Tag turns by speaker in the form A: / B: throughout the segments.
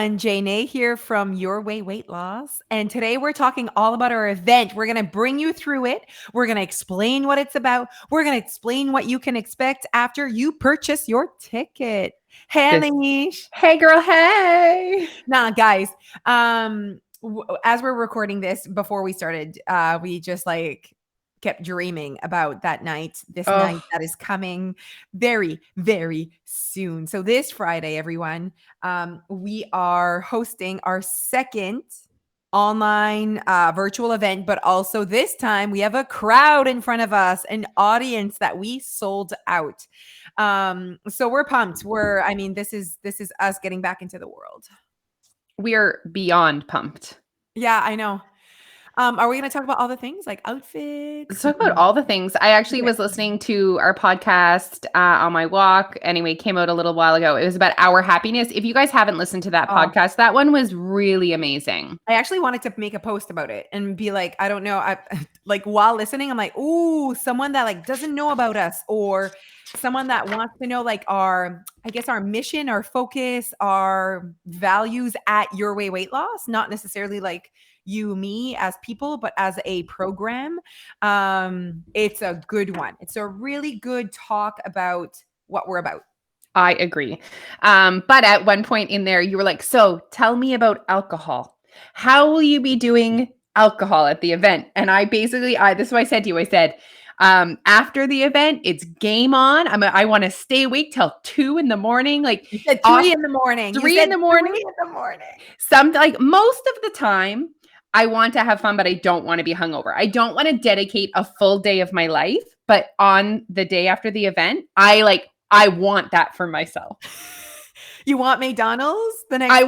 A: everyone. Jane here from Your Way Weight Loss. And today we're talking all about our event. We're going to bring you through it. We're going to explain what it's about. We're going to explain what you can expect after you purchase your ticket. Hey, Anish.
B: Hey, girl. Hey.
A: Nah, guys. As we're recording this, before we started, we just kept dreaming about that night, night that is coming very, very soon. So this Friday, everyone, we are hosting our second online virtual event, but also this time we have a crowd in front of us, an audience that we sold out. So we're pumped. This is us getting back into the world.
B: We are beyond pumped.
A: Yeah, I know. Are we going to talk about all the things like outfits?
B: Let's talk about all the things. I actually was listening to our podcast on my walk. Anyway, came out a little while ago. It was about our happiness. If you guys haven't listened to that podcast, that one was really amazing.
A: I actually wanted to make a post about it and be like, I don't know. I while listening, I'm like, ooh, someone that doesn't know about us, or someone that wants to know our mission, our focus, our values at Your Way Weight Loss, not necessarily you, me as people, but as a program. It's a good one. It's a really good talk about what we're about.
B: I agree. But at one point in there, you were like, so tell me about alcohol. How will you be doing alcohol at the event? And this is what I said to you. I said, after the event, it's game on. I want to stay awake till 2 a.m.
A: Like you said 3 a.m.
B: 3 a.m. Most of the time, I want to have fun, but I don't want to be hungover. I don't want to dedicate a full day of my life, but on the day after the event, I want that for myself.
A: You want McDonald's the next day?
B: I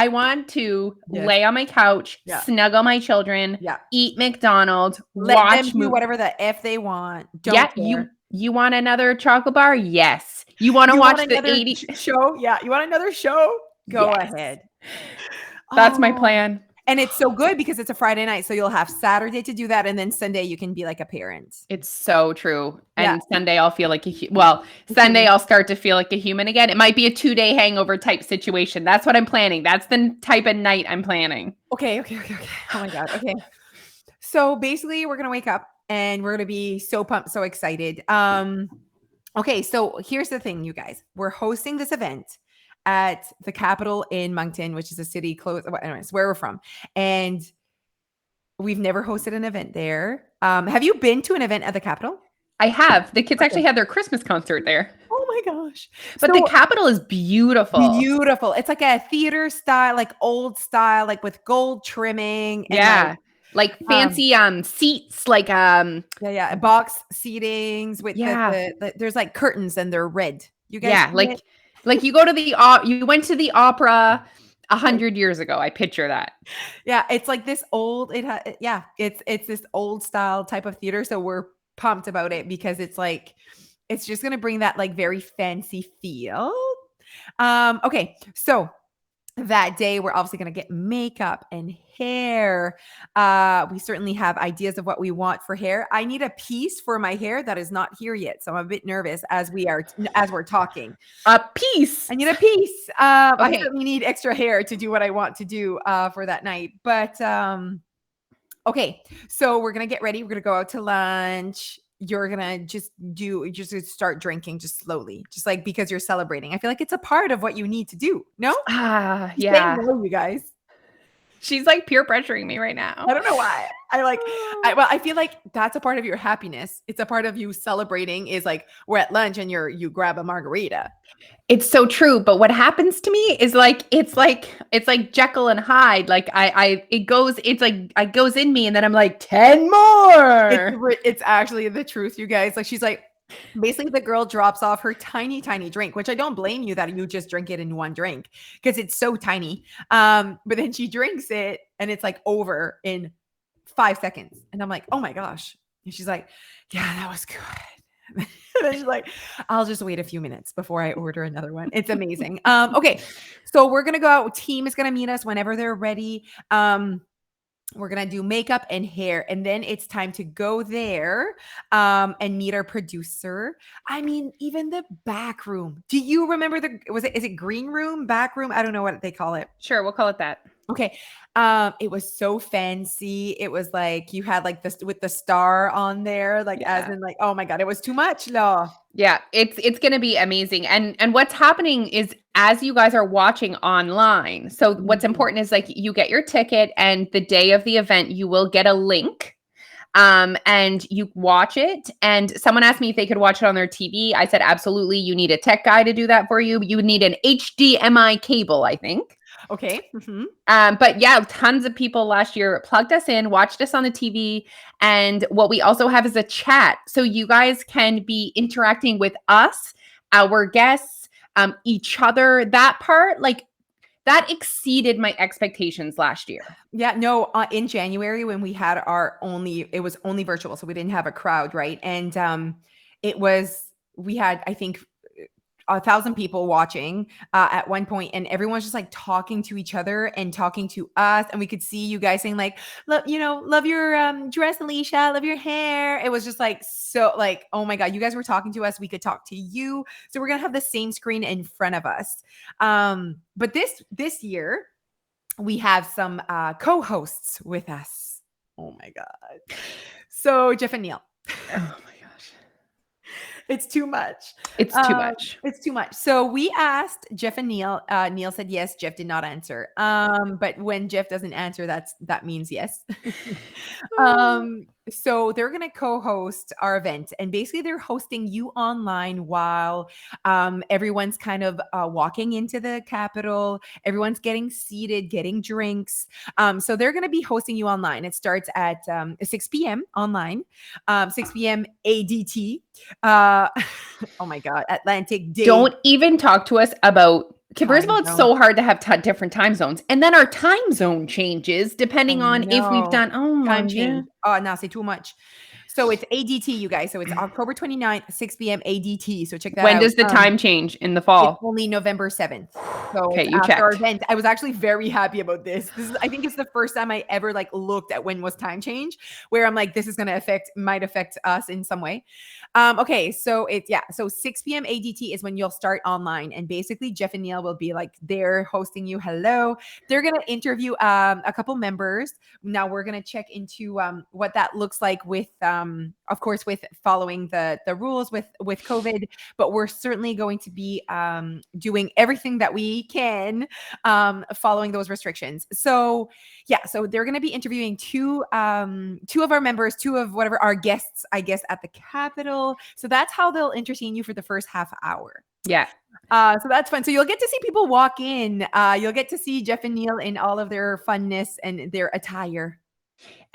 B: want to lay on my couch, snuggle my children, eat McDonald's,
A: watch them do whatever the F they want. Don't care.
B: You want another chocolate bar? Yes. You want to watch the 80s
A: show? Yeah. You want another show? Go ahead.
B: That's my plan.
A: And it's so good because it's a Friday night. So you'll have Saturday to do that. And then Sunday you can be like a parent.
B: It's so true. And Sunday I'll feel like Sunday I'll start to feel like a human again. It might be a 2-day hangover type situation. That's what I'm planning. That's the type of night I'm planning.
A: Okay. Oh my God. Okay. So basically we're going to wake up and we're going to be so pumped, so excited. Okay. So here's the thing, you guys, we're hosting this event at the Capitol in Moncton, which is a city close. Anyways, where we're from. And we've never hosted an event there. Have you been to an event at the Capitol?
B: I have. The kids actually had their Christmas concert there.
A: Oh my gosh.
B: But the Capitol is beautiful.
A: Beautiful. It's like a theater style, old style, with gold trimming. And
B: fancy seats,
A: box seatings with there's curtains and they're red. You guys
B: you went to the opera 100 years ago. I picture that.
A: Yeah, it's this old. It's this old style type of theater. So we're pumped about it because it's just gonna bring that very fancy feel. Okay, so that day we're obviously gonna get makeup and hair. We certainly have ideas of what we want for hair. I need a piece for my hair that is not here yet, so I'm a bit nervous as we're talking.
B: A piece.
A: I need a piece. I certainly need extra hair to do what I want to do for that night. But okay, so we're gonna get ready. We're gonna go out to lunch. You're gonna just start drinking just slowly, just because you're celebrating. I feel like it's a part of what you need to do. No?
B: Yeah.
A: No, you guys.
B: She's peer pressuring me right now.
A: I don't know why. I feel like that's a part of your happiness. It's a part of you celebrating is we're at lunch and you grab a margarita.
B: It's so true. But what happens to me is it's like Jekyll and Hyde. It goes in me and then I'm like 10 more.
A: It's actually the truth, you guys. She's basically the girl drops off her tiny drink, which I don't blame you that you just drink it in one drink because it's so tiny. But then she drinks it and it's over in 5 seconds. And I'm like, oh my gosh. And she's like, yeah, that was good. And then she's like, I'll just wait a few minutes before I order another one. It's amazing. Okay. So we're going to go out. Team is going to meet us whenever they're ready. We're going to do makeup and hair. And then it's time to go there and meet our producer. I mean, even the back room. Do you remember is it green room, back room? I don't know what they call it.
B: Sure, we'll call it that.
A: Okay. It was so fancy. It was like you had like this with the star on there, like as in like, oh my God, it was too much. No.
B: Yeah, it's going to be amazing. And what's happening is as you guys are watching online. So what's important is like you get your ticket and the day of the event you will get a link. And you watch it. And someone asked me if they could watch it on their TV. I said absolutely. You need a tech guy to do that for you. You would need an HDMI cable, I think.
A: Okay.
B: But yeah, tons of people last year plugged us in, watched us on the TV. And what we also have is a chat. So you guys can be interacting with us, our guests, each other. That part, like that exceeded my expectations last year.
A: Yeah, no, in January when we had it was only virtual. So we didn't have a crowd. Right. And we had, I think, 1,000 people watching at one point, and everyone's just like talking to each other and talking to us, and we could see you guys saying like, love your dress, Alicia, love your hair. It was just like so like, oh my God, you guys were talking to us, we could talk to you. So we're gonna have the same screen in front of us. But this year we have some co-hosts with us. Oh my God. So Jeff and Neil.
B: Oh.
A: It's too much.
B: It's too much.
A: It's too much. So we asked Jeff and Neil. Neil said yes. Jeff did not answer. But when Jeff doesn't answer, that means yes. So they're going to co-host our event, and basically they're hosting you online while everyone's kind of walking into the Capitol. Everyone's getting seated, getting drinks. So they're going to be hosting you online. It starts at 6 p.m. online, 6 p.m. ADT. Oh my God, Atlantic Day.
B: Don't even talk to us about. Okay, first of all, it's so hard to have different time zones, and then our time zone changes depending on if we've done. Oh my God.
A: Oh, no, say too much. So it's ADT, you guys. So it's October 29th, 6 p.m. ADT. So check that out.
B: When does the time change in the fall?
A: It's only November 7th. So
B: okay, you
A: after
B: checked.
A: Our event. I was actually very happy about this. I think it's the first time I ever like looked at when was time change, where I'm like, this is going to might affect us in some way. Okay, so so 6 p.m. ADT is when you'll start online, and basically Jeff and Neil will be like there hosting you. Hello, they're gonna interview a couple members. Now we're gonna check into what that looks like with of course with following the rules with COVID, but we're certainly going to be doing everything that we can following those restrictions. So so they're gonna be interviewing two of our members, two of whatever our guests, I guess, at the Capitol. So that's how they'll entertain you for the first half hour.
B: Yeah.
A: So that's fun. So you'll get to see people walk in. You'll get to see Jeff and Neil in all of their funness and their attire.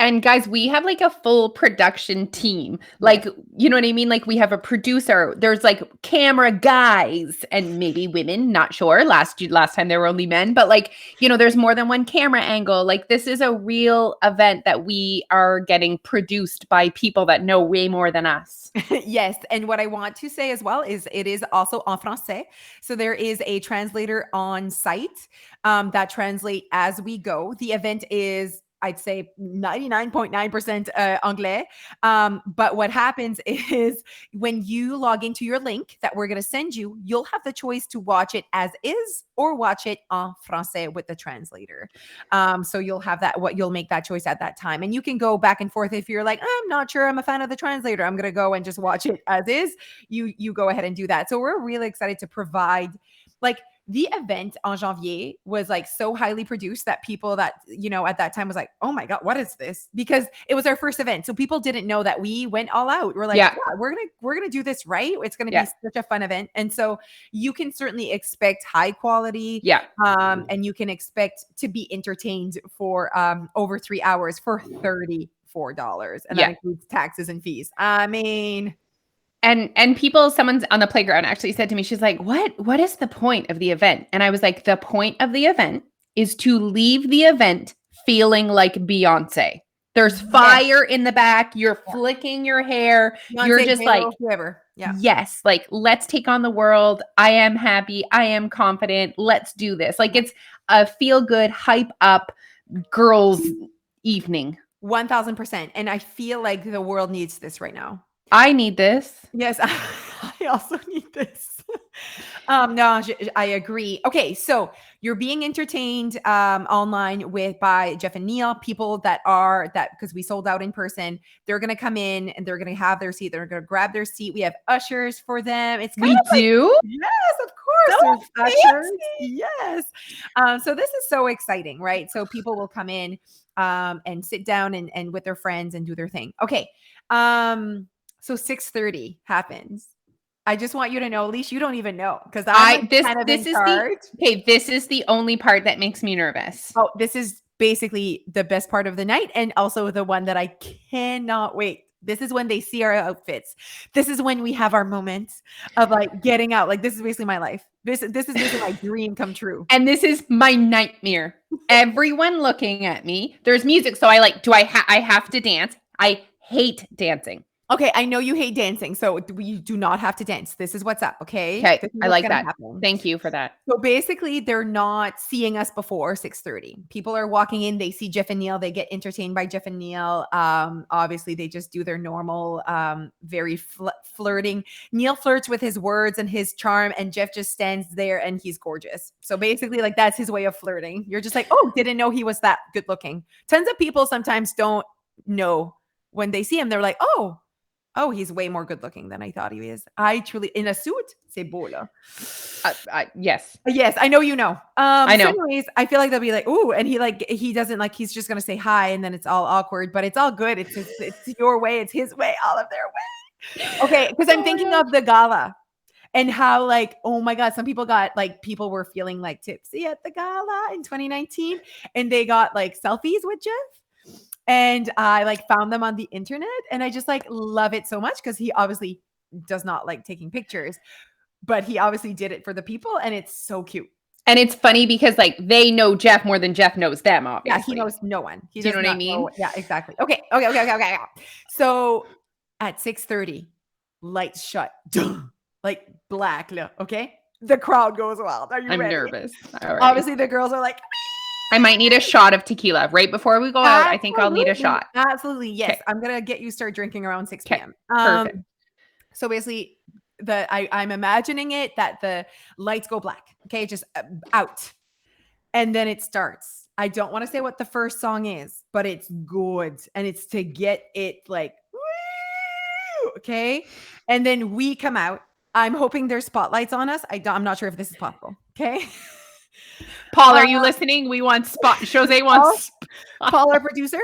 B: And guys, we have like a full production team. Like, you know what I mean? Like we have a producer, there's like camera guys and maybe women, not sure. Last time there were only men, but like, you know, there's more than one camera angle. Like this is a real event that we are getting produced by people that know way more than us.
A: Yes. And what I want to say as well is it is also en français. So there is a translator on site that translate as we go. The event is, I'd say 99.9% Anglais. But what happens is when you log into your link that we're going to send you, you'll have the choice to watch it as is or watch it en français with the translator. So you'll have you'll make that choice at that time. And you can go back and forth. If you're like, I'm not sure I'm a fan of the translator, I'm going to go and just watch it as is. You go ahead and do that. So we're really excited to provide the event en janvier was like so highly produced that people that, you know, at that time was like, oh my God, what is this? Because it was our first event. So people didn't know that we went all out. We're like, yeah, we're going to do this right. It's going to be such a fun event. And so you can certainly expect high quality.
B: Yeah.
A: And you can expect to be entertained for over 3 hours for $34. And that includes taxes and fees. I mean...
B: And someone's on the playground actually said to me, she's like, what is the point of the event? And I was like, the point of the event is to leave the event feeling like Beyonce. There's fire in the back. You're flicking your hair. Beyonce, you're just like,
A: whoever. Yeah.
B: Yes. Like, let's take on the world. I am happy. I am confident. Let's do this. Like it's a feel good, hype up girls evening.
A: 1000%. And I feel like the world needs this right now.
B: I need this.
A: Yes, I also need this. No, I agree. Okay, so you're being entertained online by Jeff and Neil, people that because we sold out in person. They're gonna come in and they're gonna have their seat. They're gonna grab their seat. We have ushers for them. It's kind of
B: do.
A: Yes, of course.
B: So
A: There's ushers. Yes. So this is so exciting, right? So people will come in and sit down and with their friends and do their thing. Okay. So 6:30 happens. I just want you to know, at least you don't even know, because I'm kind of in charge.
B: This is the only part that makes me nervous.
A: Oh, this is basically the best part of the night, and also the one that I cannot wait. This is when they see our outfits. This is when we have our moments of like getting out. Like this is basically my life. This is basically my dream come true.
B: And this is my nightmare. Everyone looking at me. There's music, so I have to dance. I hate dancing.
A: Okay, I know you hate dancing, so you do not have to dance. This is what's up, okay?
B: Okay, I like that. Thank you for that.
A: So basically, they're not seeing us before 6:30. People are walking in, they see Jeff and Neil, they get entertained by Jeff and Neil. Obviously, they just do their normal, very flirting. Neil flirts with his words and his charm, and Jeff just stands there and he's gorgeous. So basically, like that's his way of flirting. You're just like, oh, didn't know he was that good looking. Tons of people sometimes don't know when they see him. They're like, oh, he's way more good looking than I thought he is. I truly, in a suit, c'est beau là.
B: Yes.
A: Yes, I know you know.
B: I know.
A: So anyways, I feel like they'll be like, ooh, and he doesn't like, he's just gonna say hi, and then it's all awkward, but it's all good. It's your way, it's his way, all of their way. Okay, because I'm thinking of the gala and how like, oh my God, some people were feeling like tipsy at the gala in 2019, and they got like selfies with Jeff. And I like found them on the internet, and I just like love it so much because he obviously does not like taking pictures, but he obviously did it for the people, and it's so cute.
B: And it's funny because like they know Jeff more than Jeff knows them, obviously.
A: Yeah, he knows no one.
B: Do you know what I mean?
A: Yeah, exactly. Okay. So at 6:30, lights shut. Like black, okay? The crowd goes wild. Are you ready?
B: I'm nervous.
A: Obviously, the girls are like,
B: I might need a shot of tequila right before we go out. I think I'll need a shot.
A: Absolutely. Yes.
B: Okay.
A: I'm going to get you start drinking around 6 p.m.
B: Perfect.
A: So basically I'm imagining it that the lights go black. Okay. Just out. And then it starts. I don't want to say what the first song is, but it's good. And it's to get it like, woo, okay. And then we come out. I'm hoping there's spotlights on us. I'm not sure if this is possible. Okay.
B: Paul, are you listening? We want Jose wants
A: Paul, our producer.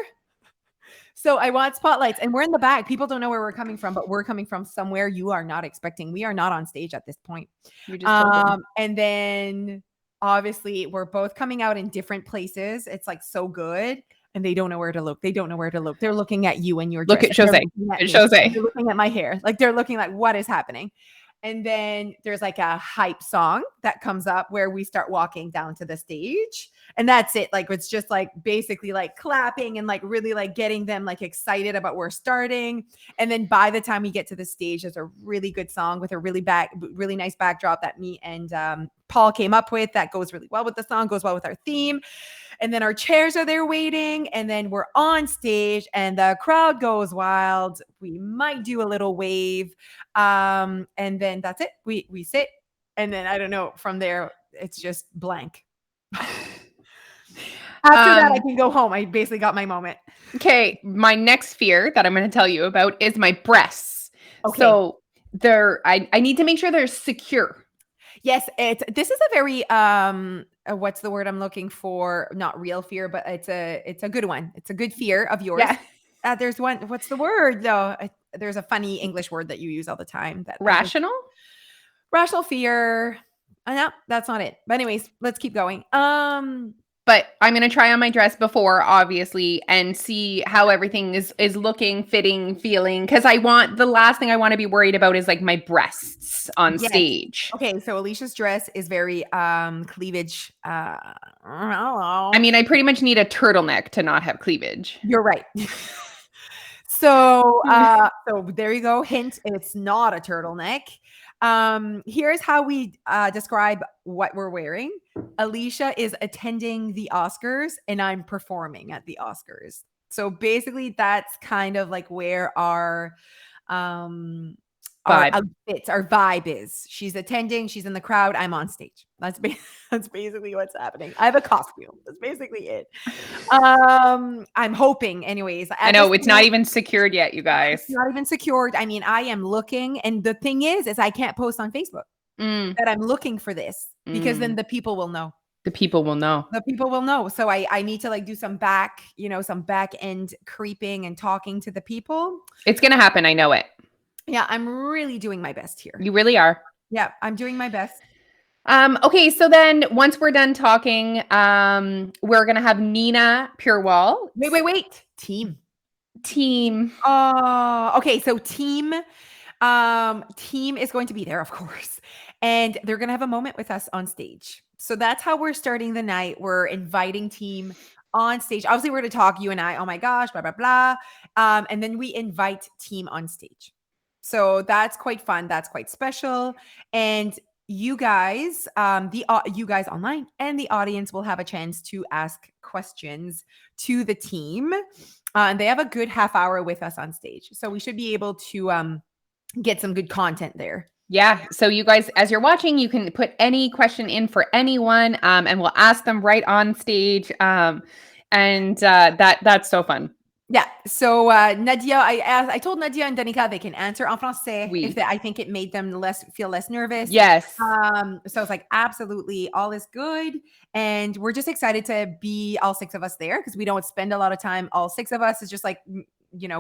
A: So I want spotlights, and we're in the back. People don't know where we're coming from, but we're coming from somewhere you are not expecting. We are not on stage at this point. And then obviously we're both coming out in different places. It's like so good, and they don't know where to look. They're looking at you and your dress.
B: Look at Jose.
A: They're looking at my hair. Like they're looking like, what is happening? And then there's like a hype song that comes up where we start walking down to the stage, and that's it. Like, it's just like basically like clapping and like really like getting them like excited about we're starting. And then by the time we get to the stage, there's a really good song with a really nice backdrop that me and Paul came up with that goes really well with the song, goes well with our theme. And then our chairs are there waiting, and then we're on stage and the crowd goes wild. We might do a little wave. And then that's it. We sit, and then I don't know, from there, it's just blank. After that, I can go home. I basically got my moment.
B: Okay. My next fear that I'm going to tell you about is my breasts.
A: Okay.
B: So I need to make sure they're secure.
A: Yes, this is a very what's the word I'm looking for? Not real fear, but it's a good one. It's a good fear of yours. Yeah. There's one. What's the word though? There's a funny English word that you use all the time. That
B: rational
A: fear. No, that's not it. But anyways, let's keep going.
B: But I'm going to try on my dress before, obviously, and see how everything is looking, fitting, feeling. Because the last thing I want to be worried about is like my breasts on stage.
A: Okay, so Alicia's dress is very cleavage.
B: I mean, I pretty much need a turtleneck to not have cleavage.
A: You're right. So there you go. Hint, it's not a turtleneck. Here's how we describe what we're wearing. Alicia is attending the Oscars and I'm performing at the Oscars. So basically that's kind of like where our outfits, our vibe is. She's attending, she's in the crowd, I'm on stage. That's basically what's happening. I have a costume. That's basically it. I'm hoping anyways.
B: I know it's not even secured yet, you guys.
A: It's not even secured. I mean, I am looking, and the thing is I can't post on Facebook that I'm looking for this because then the people will know.
B: The people will know.
A: The people will know. So I need to like do some back end creeping and talking to the people.
B: It's going to happen. I know it.
A: Yeah, I'm really doing my best here.
B: You really are.
A: Yeah, I'm doing my best.
B: Okay, so then once we're done talking, we're going to have Nina Purewall.
A: Wait. Team. Oh, okay. So team is going to be there, of course. And they're going to have a moment with us on stage. So that's how we're starting the night. We're inviting team on stage. Obviously, we're going to talk, you and I, oh my gosh, blah, blah, blah. And then we invite team on stage. So that's quite fun. That's quite special. And you guys, you guys online and the audience will have a chance to ask questions to the team. And they have a good half hour with us on stage. So we should be able to get some good content there.
B: Yeah. So you guys, as you're watching, you can put any question in for anyone and we'll ask them right on stage. That's so fun.
A: Yeah. So Nadia, I told Nadia and Danica they can answer en français if I think it made them feel less nervous.
B: Yes.
A: So it's like absolutely all is good, and we're just excited to be all six of us there because we don't spend a lot of time. All six of us is just like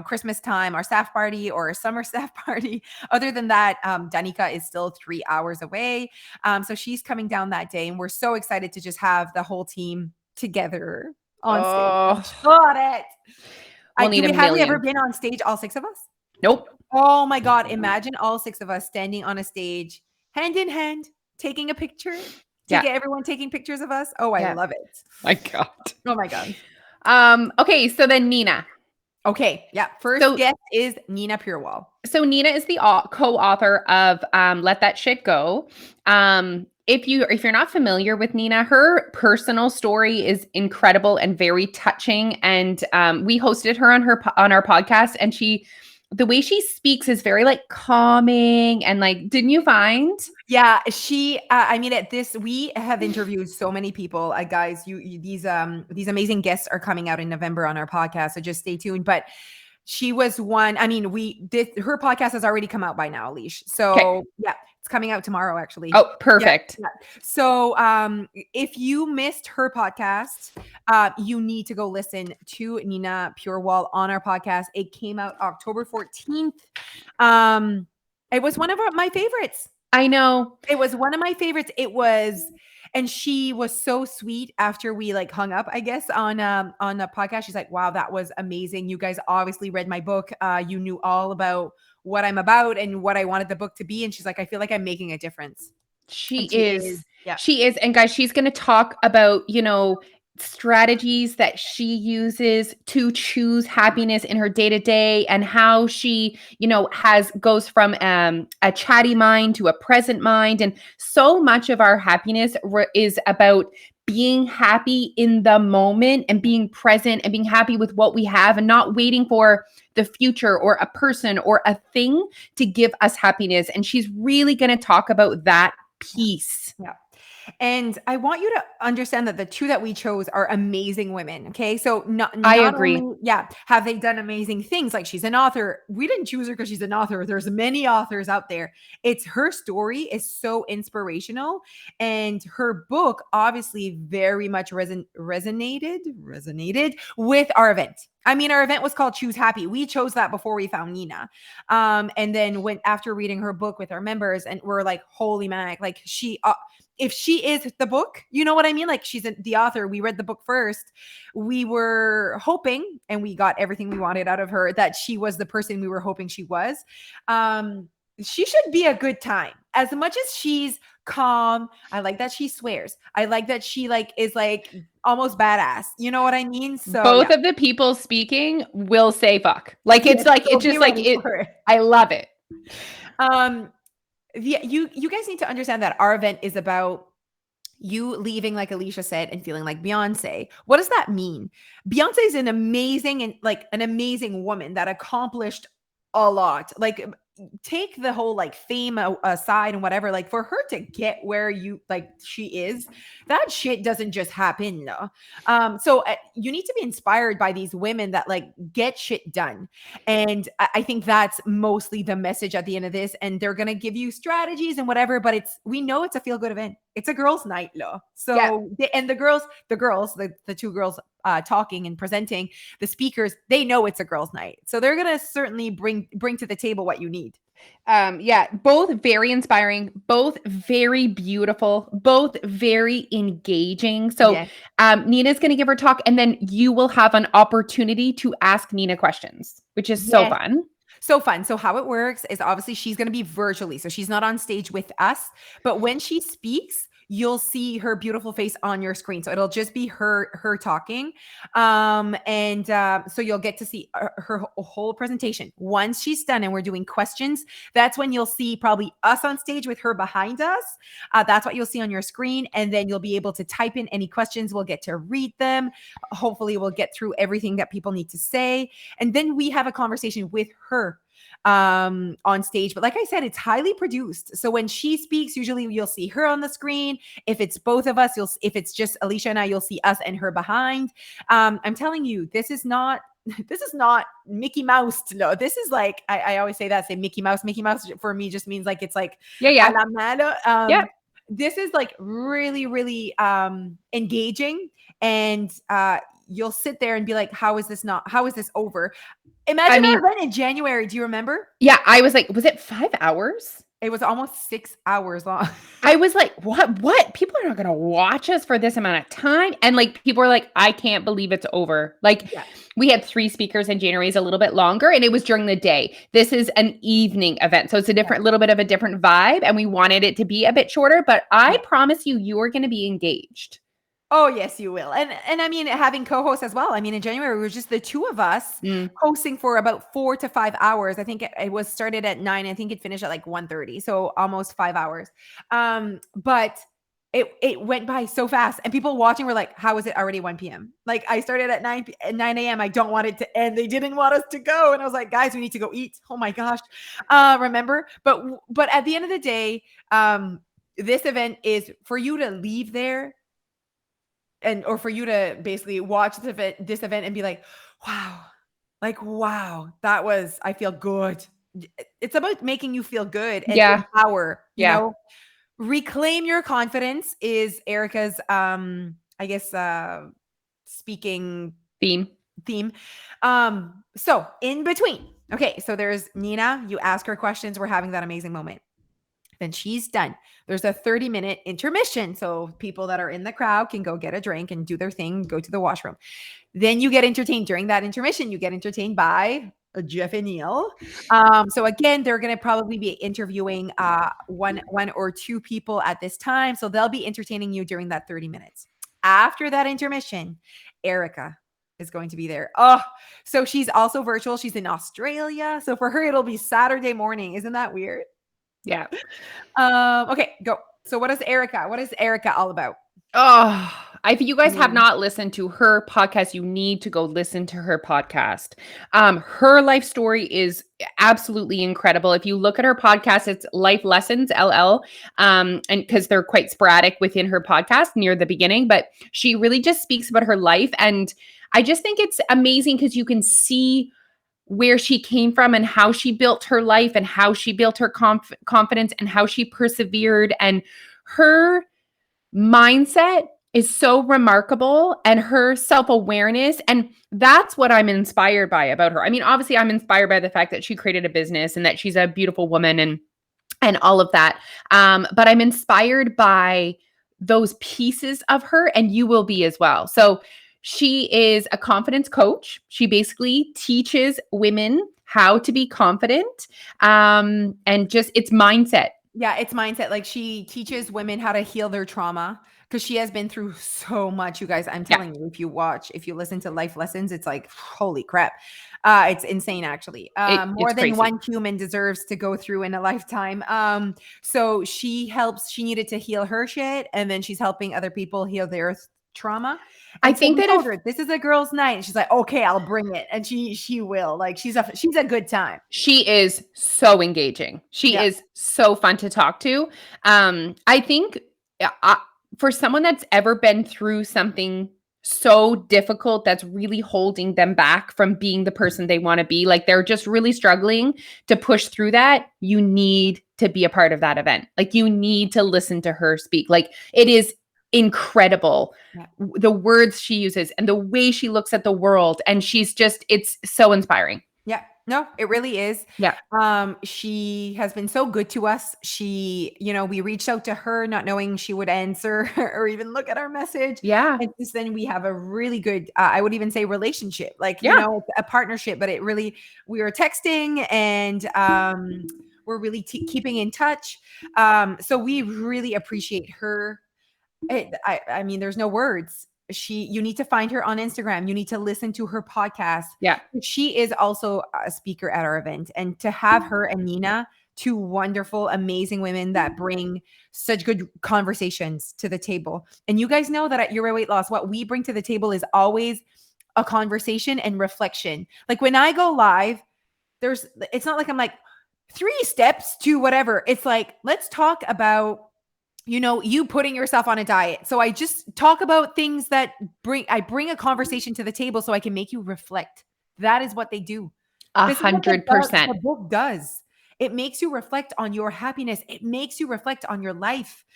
A: Christmas time, our staff party or summer staff party. Other than that, Danica is still 3 hours away, so she's coming down that day, and we're so excited to just have the whole team together on stage. Got it. Have we ever been on stage, all six of us?
B: Nope.
A: Oh my God. Imagine all six of us standing on a stage, hand in hand, taking a picture to get everyone taking pictures of us. Oh, I love it.
B: My God.
A: Oh my God.
B: Okay. So then Nina.
A: Okay. Yeah. First guest is Nina Purewall.
B: So Nina is the co-author of Let That Shit Go. If you're not familiar with Nina, her personal story is incredible and very touching. And we hosted her on our podcast, and the way she speaks is very like calming and like, didn't you find?
A: Yeah, she. We have interviewed so many people, guys. These amazing guests are coming out in November on our podcast, so just stay tuned. But she was one. I mean, her podcast has already come out by now, Leash. So yeah. Coming out tomorrow, actually.
B: Oh, perfect.
A: Yeah. So if you missed her podcast, you need to go listen to Nina Purewall on our podcast. It came out October 14th. It was one of my favorites.
B: I know.
A: It was one of my favorites. And she was so sweet after we like hung up, I guess, on the podcast. She's like, wow, that was amazing. You guys obviously read my book. You knew all about what I'm about and what I wanted the book to be. And she's like, I feel like I'm making a difference.
B: She is. Yeah. She is. And guys, she's going to talk about, strategies that she uses to choose happiness in her day-to-day and how she, goes from a chatty mind to a present mind. And so much of our happiness is about being happy in the moment and being present and being happy with what we have and not waiting for the future or a person or a thing to give us happiness. And she's really going to talk about that piece.
A: Yeah. And I want you to understand that the two that we chose are amazing women. Okay. So
B: I agree.
A: Have they done amazing things? Like she's an author. We didn't choose her because she's an author. There's many authors out there. It's her story is so inspirational. And her book obviously very much resonated with our event. I mean, our event was called Choose Happy. We chose that before we found Nina. And then after reading her book with our members, and we're like, holy man, like if she is the book, you know what I mean? Like she's the author. We read the book first. We were hoping, and we got everything we wanted out of her, that she was the person we were hoping she was. She should be a good time. As much as she's calm, I like that she swears. I like that she is almost badass. You know what I mean? So
B: both of the people speaking will say fuck. Like it's I love it.
A: You guys need to understand that our event is about you leaving, like Alicia said, and feeling like Beyonce. What does that mean? Beyonce is an amazing woman that accomplished a lot. Like, take the whole like fame aside and whatever, like for her to get where she is, that shit doesn't just happen. No. So you need to be inspired by these women that like get shit done. And I think that's mostly the message at the end of this. And they're going to give you strategies and whatever, but we know it's a feel good event. It's a girls' night, lo. So, and the two girls talking and presenting, the speakers, they know it's a girls' night. So they're going to certainly bring to the table what you need.
B: Both very inspiring, both very beautiful, both very engaging. So Nina's going to give her talk, and then you will have an opportunity to ask Nina questions, which is so fun.
A: So fun. So how it works is obviously she's going to be virtually. So she's not on stage with us, but when she speaks, you'll see her beautiful face on your screen. So it'll just be her talking. So you'll get to see her whole presentation. Once she's done and we're doing questions, that's when you'll see probably us on stage with her behind us. That's what you'll see on your screen. And then you'll be able to type in any questions. We'll get to read them. Hopefully we'll get through everything that people need to say. And then we have a conversation with her on stage. But like I said, it's highly produced. So when she speaks, usually you'll see her on the screen. If it's both of us, if it's just Alicia and I, you'll see us and her behind. I'm telling you, this is not Mickey Mouse. No, this is like, I always say Mickey Mouse. Mickey Mouse for me just means like, it's like, a la malo. This is like really, really engaging. And you'll sit there and be like, how is this over? Imagine our event in January. Do you remember?
B: Yeah. I was like, was it 5 hours?
A: It was almost 6 hours long.
B: I was like, what? People are not going to watch us for this amount of time. And like, people are like, I can't believe it's over. Like we had 3 speakers in January, is a little bit longer, and it was during the day. This is an evening event. So it's a little bit of a different vibe. And we wanted it to be a bit shorter, but I promise you are going to be engaged.
A: Oh, yes, you will. And I mean, having co-hosts as well. I mean, in January, it was just the two of us hosting for about 4 to 5 hours. I think it was started at 9. I think it finished at like 1:30. So almost 5 hours. But it went by so fast, and people watching were like, how is it already 1 p.m.? Like I started at 9 a.m. I don't want it to end. They didn't want us to go. And I was like, guys, we need to go eat. Oh my gosh. Remember? But at the end of the day, this event is for you to leave there or for you to basically watch this event and be like, wow, that was, I feel good. It's about making you feel good and empower, you know, reclaim your confidence is Erica's, I guess, speaking theme. So in between, okay. So there's Nina, you ask her questions. We're having that amazing moment. Then she's done. There's a 30-minute intermission. So people that are in the crowd can go get a drink and do their thing, go to the washroom. Then you get entertained during that intermission. You get entertained by Jeff and Neil. So again, they're going to probably be interviewing one or two people at this time. So they'll be entertaining you during that 30 minutes. After that intermission, Erica is going to be there. Oh, so she's also virtual. She's in Australia. So for her, it'll be Saturday morning. Isn't that weird?
B: Yeah.
A: Okay, go. So what is Erica all about?
B: Oh, if you guys have not listened to her podcast, you need to go listen to her podcast. Her life story is absolutely incredible. If you look at her podcast, it's Life Lessons LL. And because they're quite sporadic within her podcast near the beginning, but she really just speaks about her life. And I just think it's amazing because you can see where she came from and how she built her life and how she built her confidence and how she persevered. And her mindset is so remarkable, and her self-awareness. And that's what I'm inspired by about her. I mean, obviously I'm inspired by the fact that she created a business and that she's a beautiful woman and all of that. But I'm inspired by those pieces of her, and you will be as well. So she is a confidence coach. She basically teaches women how to be confident, and just it's mindset.
A: Yeah, it's mindset. Like she teaches women how to heal their trauma because she has been through so much, you guys. I'm telling you, if you listen to life lessons, it's like, holy crap. It's insane, actually. More
B: It's
A: than
B: crazy.
A: one human deserves to go through in a lifetime. So she needed to heal her shit, and then she's helping other people heal their trauma.
B: I
A: And so
B: think
A: we
B: that
A: told her, this is a girl's night. And she's like, okay, I'll bring it. And she will. Like, she's a good time.
B: she is so engaging. She is so fun to talk to. I think for someone that's ever been through something so difficult that's really holding them back from being the person they want to be, like they're just really struggling to push through that, you need to be a part of that event. Like you need to listen to her speak. Like it is incredible the words she uses and the way she looks at the world, and it's so inspiring.
A: Yeah. No, it really is.
B: Yeah.
A: She has been so good to us. She, we reached out to her not knowing she would answer or even look at our message.
B: Yeah.
A: And since then we have a really good, I would even say relationship, like, a partnership, but we were texting and, we're really keeping in touch. So we really appreciate her. I mean, there's no words. You need to find her on Instagram. You need to listen to her podcast.
B: Yeah.
A: She is also a speaker at our event. And to have her and Nina, two wonderful, amazing women that bring such good conversations to the table. And you guys know that at Your Weight Loss, what we bring to the table is always a conversation and reflection. Like when I go live, it's not like I'm like 3 steps to whatever. It's like, let's talk about you putting yourself on a diet. So I just talk about things that I bring a conversation to the table so I can make you reflect. That is what they do.
B: 100%.
A: The book does. It makes you reflect on your happiness. It makes you reflect on your life.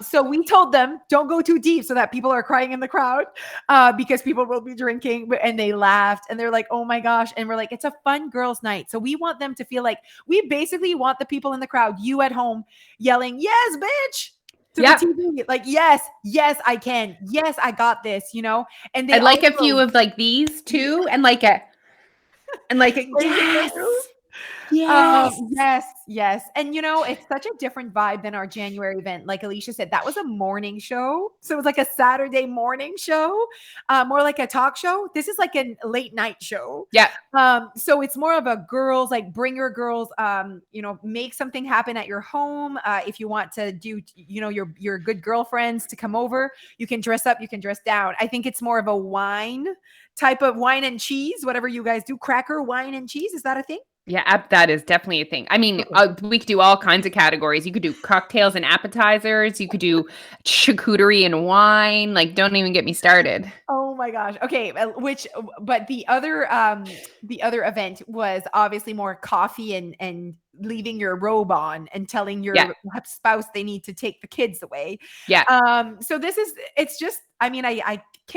A: So we told them, don't go too deep so that people are crying in the crowd because people will be drinking, and they laughed and they're like, oh my gosh. And we're like, it's a fun girls' night. So we want them to feel like we basically want the people in the crowd, you at home, yelling, yes, bitch. To the TV, like, yes, I can. Yes, I got this, And
B: I'd like a few of like these too, and like a
A: yes. And it's such a different vibe than our January event. Like Alicia said, that was a morning show. So it was like a Saturday morning show, more like a talk show. This is like a late night show.
B: Yeah.
A: So it's more of a girls, like bring your girls, make something happen at your home. If you want to do, your good girlfriends to come over, you can dress up, you can dress down. I think it's more of a wine and cheese, whatever you guys do, cracker, wine and cheese. Is that a thing?
B: Yeah, that is definitely a thing. I mean, we could do all kinds of categories. You could do cocktails and appetizers. You could do charcuterie and wine. Like, don't even get me started.
A: Oh my gosh. Okay. But the other event was obviously more coffee and leaving your robe on and telling your spouse they need to take the kids away.
B: Yeah.
A: So it's just, I mean,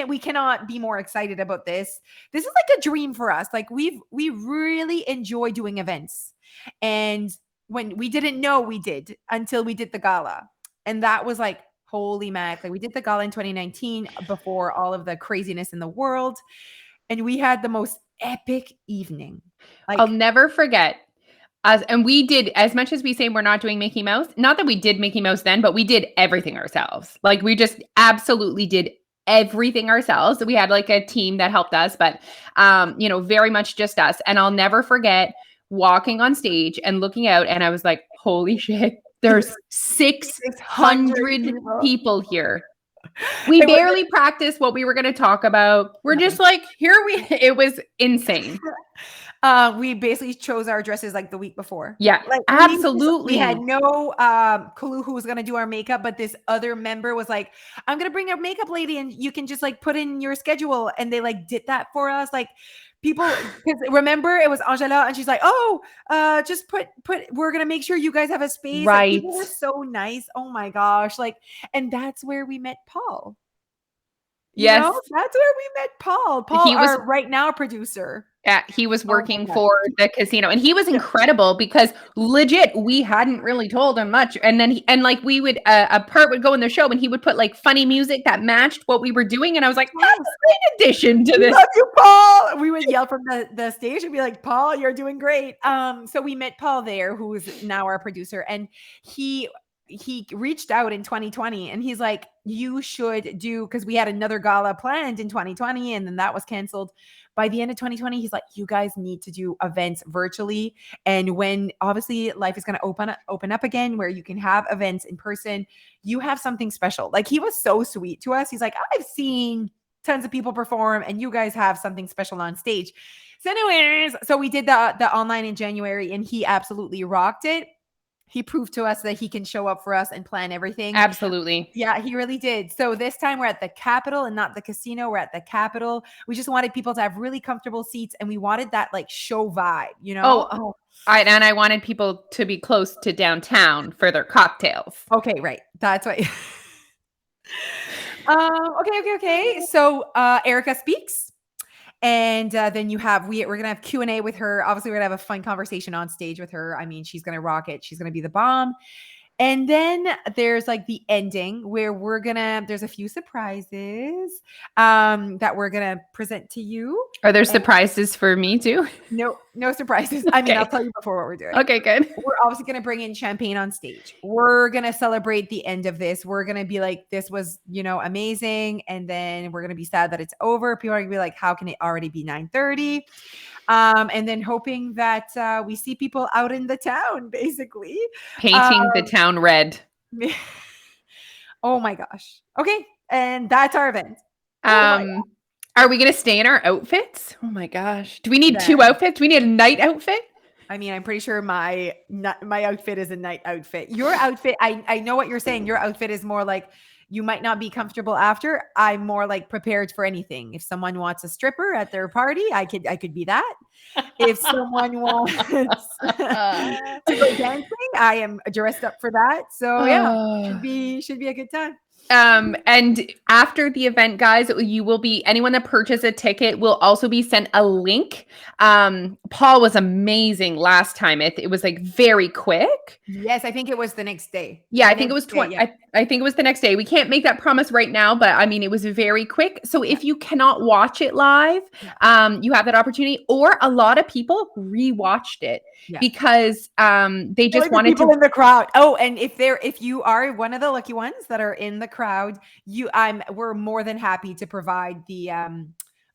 A: we cannot be more excited about this. This is like a dream for us. Like we really enjoy doing events. And when we didn't know we did until we did the gala. And that was like, holy mac. Like we did the gala in 2019 before all of the craziness in the world. And we had the most epic evening. Like,
B: I'll never forget. And we did, as much as we say we're not doing Mickey Mouse, not that we did Mickey Mouse then, but we did everything ourselves. Like we just absolutely did everything ourselves. We had like a team that helped us, but very much just us. And I'll never forget walking on stage and looking out, and I was like, holy shit, there's 600 people here. We barely practiced what we were going to talk about. We're just like, it was insane.
A: We basically chose our dresses like the week before.
B: Yeah,
A: like
B: absolutely.
A: We had no clue who was going to do our makeup, but this other member was like, I'm going to bring a makeup lady and you can just like put in your schedule. And they like did that for us. Like people, because remember it was Angela and she's like, oh, just put, we're going to make sure you guys have a space.
B: Right.
A: Like, people were so nice. Oh my gosh. Like, and that's where we met Paul.
B: Yes.
A: That's where we met Paul. Paul, our right now producer.
B: Yeah, he was working for the casino, and he was incredible because legit, we hadn't really told him much. And then we would, a part would go in the show and he would put like funny music that matched what we were doing. And I was like, that's a great addition to this.
A: Love you, Paul. We would yell from the stage and be like, Paul, you're doing great. So we met Paul there, who is now our producer. And he reached out in 2020 and he's like, you should do, because we had another gala planned in 2020 and then that was canceled. By the end of 2020, he's like, you guys need to do events virtually. And when obviously life is going to open up again, where you can have events in person, you have something special. Like, he was so sweet to us. He's like, I've seen tons of people perform and you guys have something special on stage. So anyways, so we did the online in January and he absolutely rocked it. He proved to us that he can show up for us and plan everything.
B: Absolutely.
A: Yeah, he really did. So this time we're at the Capitol and not the casino. We're at the Capitol. We just wanted people to have really comfortable seats and we wanted that like show vibe, you know?
B: I wanted people to be close to downtown for their cocktails.
A: Okay, right. That's what. Okay. So Erica speaks. And then you have, we're going to have Q&A with her. Obviously, we're going to have a fun conversation on stage with her. I mean, she's going to rock it. She's going to be the bomb. And then there's like the ending where there's a few surprises that we're going to present to you.
B: Are there surprises for me too?
A: No surprises. I mean, I'll tell you before what we're doing.
B: Okay, good.
A: We're obviously going to bring in champagne on stage. We're going to celebrate the end of this. We're going to be like, this was, amazing. And then we're going to be sad that it's over. People are going to be like, how can it already be 9:30? And then hoping that we see people out in the town, basically.
B: Painting the town red.
A: Oh my gosh. Okay. And that's our event.
B: Are we going to stay in our outfits? Oh my gosh. Do we need two outfits? Do we need a night outfit?
A: I mean, I'm pretty sure my outfit is a night outfit. Your outfit, I know what you're saying. Your outfit is more like, you might not be comfortable after. I'm more like prepared for anything. If someone wants a stripper at their party, I could be that. If someone wants to go dancing, I am dressed up for that. So yeah, should be a good time.
B: And after the event, guys, anyone that purchased a ticket will also be sent a link. Paul was amazing last time. It was like very quick.
A: Yes, I think it was the next day.
B: Yeah, I think it was I think it was the next day. We can't make that promise right now, but I mean, it was very quick. So if you cannot watch it live, you have that opportunity. Or a lot of people rewatched it because they just wanted
A: people in the crowd. Oh, and if you are one of the lucky ones that are in the crowd, we're more than happy to provide the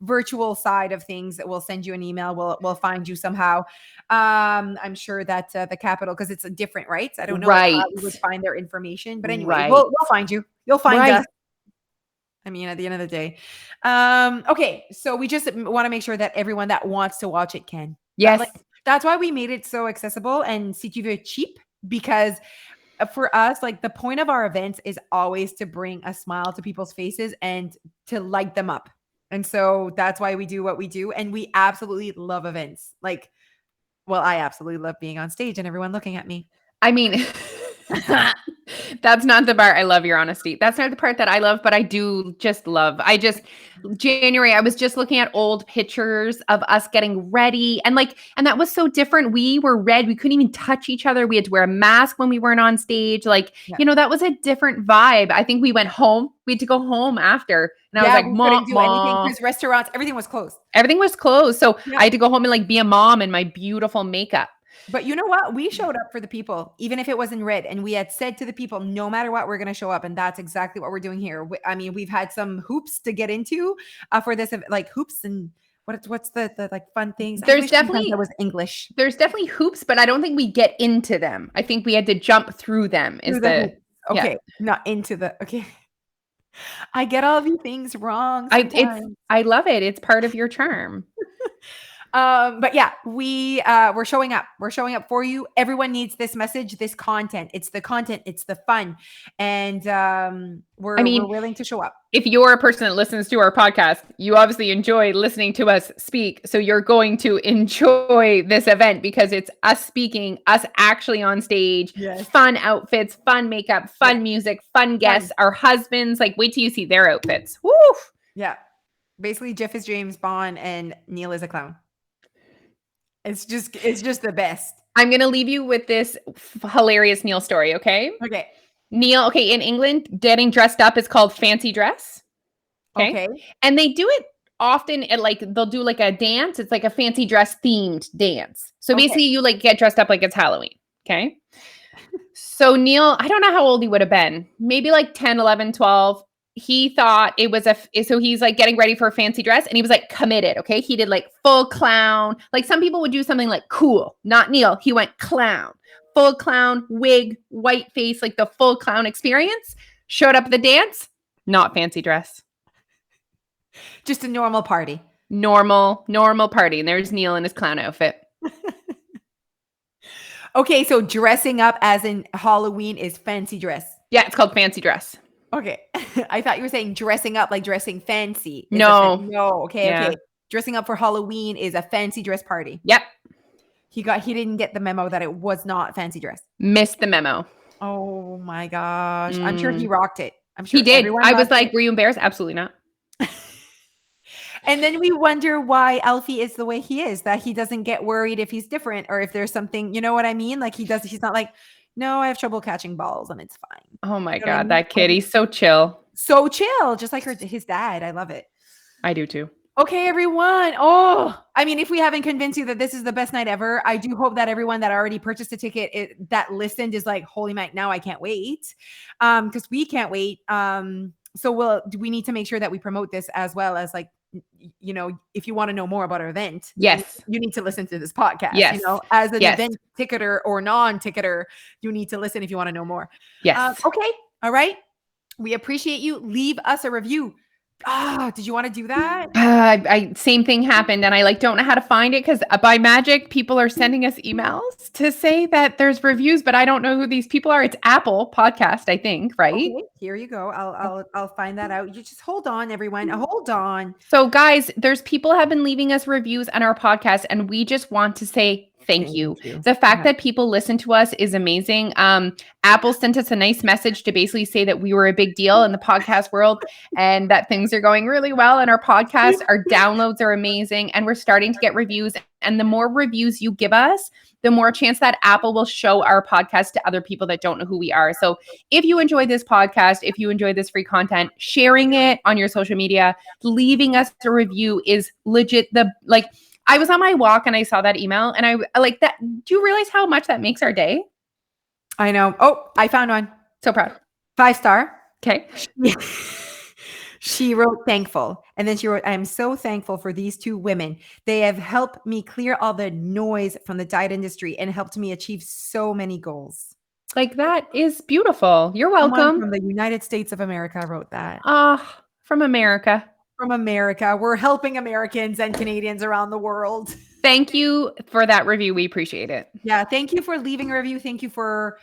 A: virtual side of things. That we'll send you an email. We'll find you somehow. I'm sure that the Capitol, because it's a different, right? I don't know how we would find their information, but anyway, we'll find you. You'll find us. I mean, at the end of the day. Okay, so we just want to make sure that everyone that wants to watch it can.
B: Yes.
A: That's why we made it so accessible and CTV cheap, because for us, like, the point of our events is always to bring a smile to people's faces and to light them up. And so that's why we do what we do. And we absolutely love events. Like, well, I absolutely love being on stage and everyone looking at me.
B: I mean, that's not the part I love, your honesty. That's not the part that I love, but I do just love. January, I was just looking at old pictures of us getting ready and that was so different. We were red. We couldn't even touch each other. We had to wear a mask when we weren't on stage. That was a different vibe. I think we went home. We had to go home after. And I was like, Mom,
A: do anything because restaurants, everything was closed.
B: Everything was closed. So I had to go home and be a mom in my beautiful makeup.
A: But you know what? We showed up for the people, even if it was in red. And we had said to the people, no matter what, we're going to show up. And that's exactly what we're doing here. I mean, we've had some hoops to get into for this, like hoops and what's the fun things.
B: There's definitely,
A: that was English.
B: There's definitely hoops, but I don't think we get into them. I think we had to jump through them.
A: Okay. Not into the, okay. I get all these things wrong.
B: I love it. It's part of your charm.
A: But yeah, we're showing up. We're showing up for you. Everyone needs this message, this content. It's the content. It's the fun. And we're willing to show up.
B: If you're a person that listens to our podcast, you obviously enjoy listening to us speak. So you're going to enjoy this event because it's us speaking, us actually on stage, fun outfits, fun makeup, fun music, fun guests, our husbands. Wait till you see their outfits. Woo!
A: Yeah. Basically, Jeff is James Bond and Neil is a clown. It's just the best.
B: I'm going to leave you with this hilarious Neil story, okay?
A: Okay.
B: Neil, in England, getting dressed up is called fancy dress. Okay. And they do it often at they'll do a dance. It's a fancy dress themed dance. So basically you get dressed up like it's Halloween. Okay. So So Neil, I don't know how old he would have been. Maybe like 10, 11, 12. He thought it was so he's like getting ready for a fancy dress and he was like committed. Okay. He did like full clown. Like some people would do something like cool, not Neil. He went clown, full clown, wig, white face, like the full clown experience. Showed up at the dance, not fancy dress.
A: Just a normal party.
B: Normal party. And there's Neil in his clown outfit.
A: Okay, so dressing up as in Halloween is fancy dress.
B: Yeah, it's called fancy dress.
A: Okay. I thought you were saying dressing up like dressing fancy.
B: No.
A: No. Okay.
B: Yeah.
A: Okay. Dressing up for Halloween is a fancy dress party.
B: Yep.
A: He didn't get the memo that it was not fancy dress.
B: Missed the memo.
A: Oh my gosh. I'm sure he rocked it. I'm sure
B: he did. I was like, were you embarrassed? Absolutely not.
A: And then we wonder why Alfie is the way he is, that he doesn't get worried if he's different or if there's something, you know what I mean? Like he's not like, no, I have trouble catching balls and it's fine.
B: Oh my God, that kid, he's so chill.
A: So chill, just like his dad. I love it.
B: I do too.
A: Okay, everyone. Oh, I mean, if we haven't convinced you that this is the best night ever, I do hope that everyone that already purchased a ticket that listened is like, holy Mike, now I can't wait. Because we can't wait. So we need to make sure that we promote this as well as like, you know, if you want to know more about our event,
B: yes,
A: you need to listen to this podcast.
B: Yes,
A: you know, as an event ticketer or non-ticketer, you need to listen if you want to know more.
B: Yes.
A: Okay. All right. We appreciate you. Leave us a review. Did you want to do that?
B: Same thing happened, and I don't know how to find it because by magic, people are sending us emails to say that there's reviews, but I don't know who these people are. It's Apple Podcast, I think, right?
A: Okay, here you go. I'll find that out. You just hold on, everyone. Hold on.
B: So, guys, there's people have been leaving us reviews on our podcast, and we just want to say thank you. The fact that people listen to us is amazing. Apple sent us a nice message to basically say that we were a big deal in the podcast world and that things are going really well in our podcast. Our downloads are amazing and we're starting to get reviews. And the more reviews you give us, the more chance that Apple will show our podcast to other people that don't know who we are. So if you enjoy this podcast, if you enjoy this free content, sharing it on your social media, leaving us a review is legit. I was on my walk and I saw that email and I like that. Do you realize how much that makes our day?
A: I know. Oh, I found one.
B: So proud.
A: 5-star.
B: Okay.
A: She wrote thankful. And then she wrote, I am so thankful for these two women. They have helped me clear all the noise from the diet industry and helped me achieve so many goals.
B: Like that is beautiful. You're welcome.
A: Someone from the United States of America wrote that.
B: From America.
A: From America. We're helping Americans and Canadians around the world.
B: Thank you for that review. We appreciate it.
A: Yeah. Thank you for leaving a review. Thank you for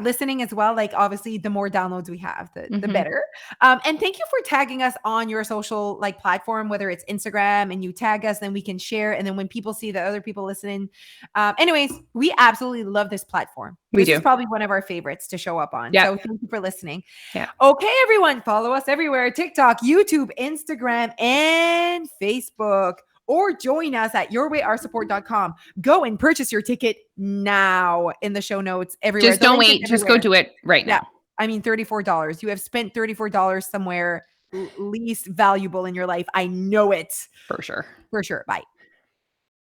A: listening as well. Like obviously the more downloads we have, the better. And thank you for tagging us on your social platform, whether it's Instagram and you tag us, then we can share. And then when people see the other people listening, anyways, we absolutely love this platform. This is probably one of our favorites to show up on. So thank you for listening.
B: Yeah.
A: Okay, everyone, follow us everywhere. TikTok, YouTube, Instagram, and Facebook. Or join us at yourwayoursupport.com. Go and purchase your ticket now in the show notes everywhere.
B: Just don't wait. Just go do it right now.
A: I mean, $34. You have spent $34 somewhere least valuable in your life. I know it.
B: For sure.
A: For sure. Bye.